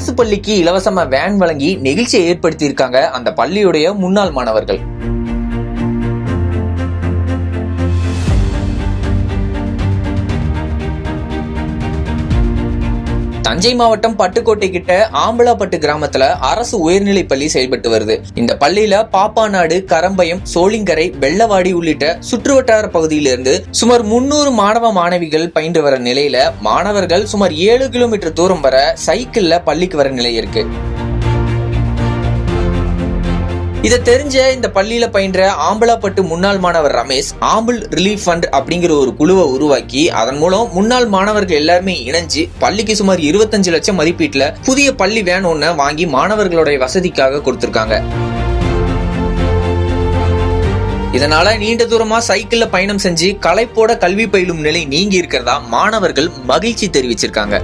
அரசு பள்ளிக்கு இலவசமா வேன் வழங்கி நெகிழ்ச்சியை ஏற்படுத்தி இருக்காங்க அந்த பள்ளியுடைய முன்னாள் மாணவர்கள். தஞ்சை மாவட்டம் பட்டுக்கோட்டை கிட்ட ஆம்பலாப்பட்டு கிராமத்துல அரசு உயர்நிலை பள்ளி செயல்பட்டு வருது. இந்த பள்ளியில பாப்பாநாடு, கரம்பயம், சோளிங்கரை, வெள்ளவாடி உள்ளிட்ட சுற்றுவட்டார பகுதியிலிருந்து சுமார் 300 மாணவ மாணவிகள் பயின்று வர நிலையில மாணவர்கள் சுமார் 7 கிலோமீட்டர் தூரம் வர சைக்கிள்ல பள்ளிக்கு வர நிலை இருக்கு. இதை தெரிஞ்ச இந்த பள்ளியில பயின்ற ஆம்பலாப்பட்டு முன்னாள் மாணவர் ரமேஷ் ஆம்பிள் ரிலீஃப் ஃபண்ட் அப்படிங்கிற ஒரு குழுவை உருவாக்கி அதன் மூலம் முன்னாள் மாணவர்கள் எல்லாருமே இணைஞ்சு பள்ளிக்கு சுமார் 25 லட்சம் மதிப்பீட்டுல புதிய பள்ளி வேன் ஒன்ன வாங்கி மாணவர்களுடைய வசதிக்காக கொடுத்திருக்காங்க. இதனால நீண்ட தூரமா சைக்கிள்ல பயணம் செஞ்சு களைப்போட கல்வி பயிலும் நிலை நீங்கி இருக்கிறதா மாணவர்கள் மகிழ்ச்சி தெரிவிச்சிருக்காங்க.